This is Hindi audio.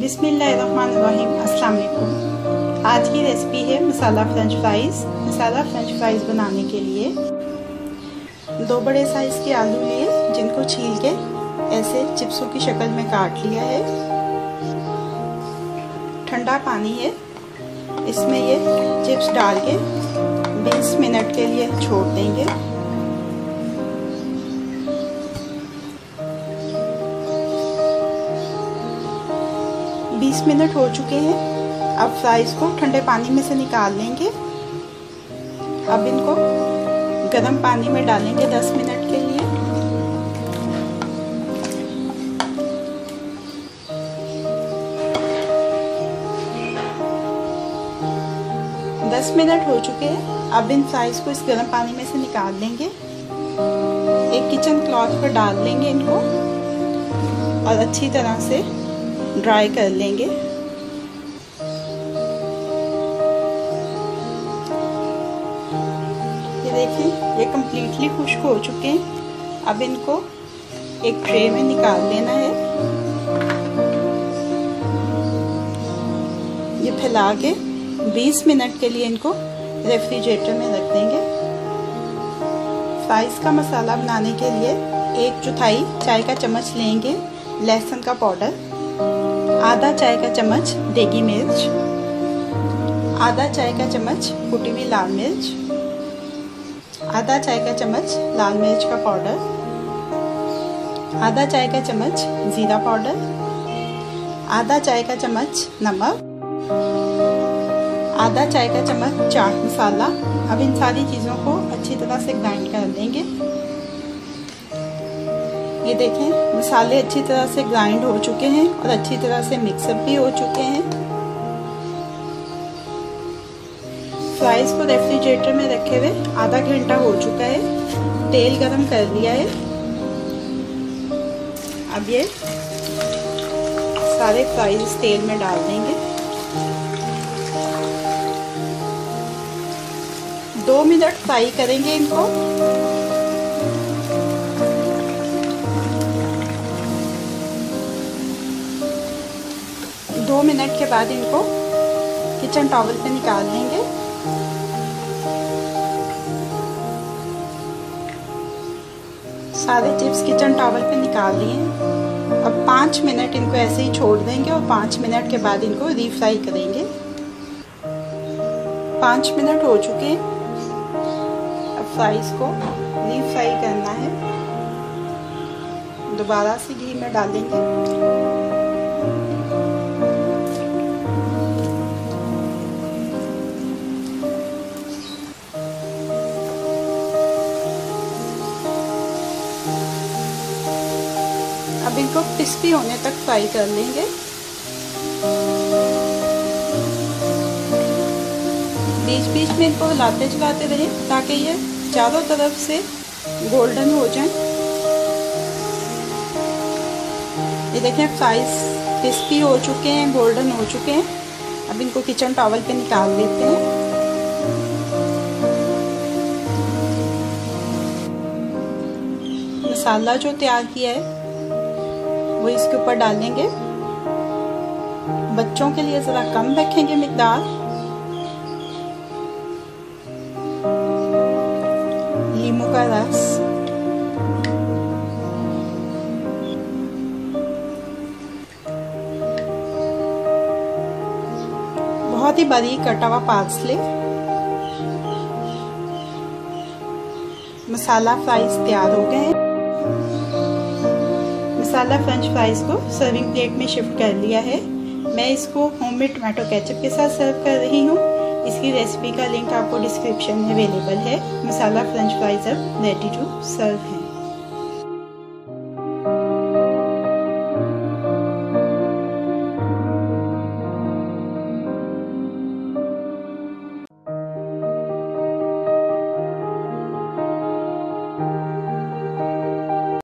बिस्मिल्लाहिर्रहमानिर्रहीम। अस्सलाम वालेकुम। आज की रेसिपी है मसाला फ्रेंच फ्राइज़। मसाला फ्रेंच फ्राइज़ बनाने के लिए 2 बड़े साइज़ के आलू लिए, जिनको छील के ऐसे चिप्सों की शक्ल में काट लिया है। ठंडा पानी है, इसमें ये चिप्स डाल के 20 मिनट के लिए छोड़ देंगे। बीस मिनट हो चुके हैं। अब फ्राइज़ को ठंडे पानी में से निकाल लेंगे। अब इनको गर्म पानी में डालेंगे 10 मिनट के लिए। दस मिनट हो चुके हैं। अब इन फ्राइज़ को इस गर्म पानी में से निकाल लेंगे। एक किचन क्लॉथ पर डाल लेंगे इनको और अच्छी तरह से ड्राई कर लेंगे। ये देखें, ये कम्प्लीटली खुश्क हो चुके हैं। अब इनको एक ट्रे में निकाल लेना है। ये फैला के 20 मिनट के लिए इनको रेफ्रिजरेटर में रख देंगे। फ्राइज़ का मसाला बनाने के लिए 1/4 चाय का चम्मच लेंगे लहसुन का पाउडर, आधा चाय का चम्मच देगी मिर्च, आधा चाय का चम्मच कुटी हुई लाल मिर्च, आधा चाय का चम्मच लाल मिर्च का पाउडर, आधा चाय का चम्मच जीरा पाउडर, आधा चाय का चम्मच नमक, आधा चाय का चम्मच चाट मसाला। अब इन सारी चीज़ों को अच्छी तरह से ग्राइंड कर लेंगे। ये देखें, मसाले अच्छी तरह से ग्राइंड हो चुके हैं और अच्छी तरह से मिक्सअप भी हो चुके हैं। फ्राइज़ को रेफ्रिजरेटर में रखे हुए आधा घंटा हो चुका है। तेल गरम कर लिया है। अब ये सारे फ्राइज़ तेल में डाल देंगे। 2 मिनट फ्राई करेंगे इनको। 2 मिनट के बाद इनको किचन टॉवल पे निकाल लेंगे। सारे चिप्स किचन टॉवल पे निकाल लिए। अब 5 मिनट इनको ऐसे ही छोड़ देंगे और 5 मिनट के बाद इनको रीफ्राई करेंगे। 5 मिनट हो चुके हैं। अब फ्राइज़ को रीफ्राई करना है। दोबारा से घी में डालेंगे। अब इनको क्रिस्पी होने तक फ्राई कर लेंगे। बीच बीच में इनको हिलाते चलाते रहें ताकि ये चारों तरफ से गोल्डन हो जाएं। ये देखें, फ्राइज क्रिस्पी हो चुके हैं, गोल्डन हो चुके हैं। अब इनको किचन टॉवल पे निकाल लेते हैं। मसाला जो तैयार किया है वो इसके ऊपर डालेंगे। बच्चों के लिए ज़रा कम रखेंगे मिकदार। नींबू का रस, बहुत ही बारीक कटा हुआ पार्सले। मसाला फ्राइज तैयार हो गए हैं। मसाला फ्रेंच फ्राइज़ को सर्विंग प्लेट में शिफ्ट कर लिया है। मैं इसको होममेड टमाटो केचप के साथ सर्व कर रही हूँ। इसकी रेसिपी का लिंक आपको डिस्क्रिप्शन में अवेलेबल है। मसाला फ्रेंच फ्राइज़ अब रेडी टू सर्व है।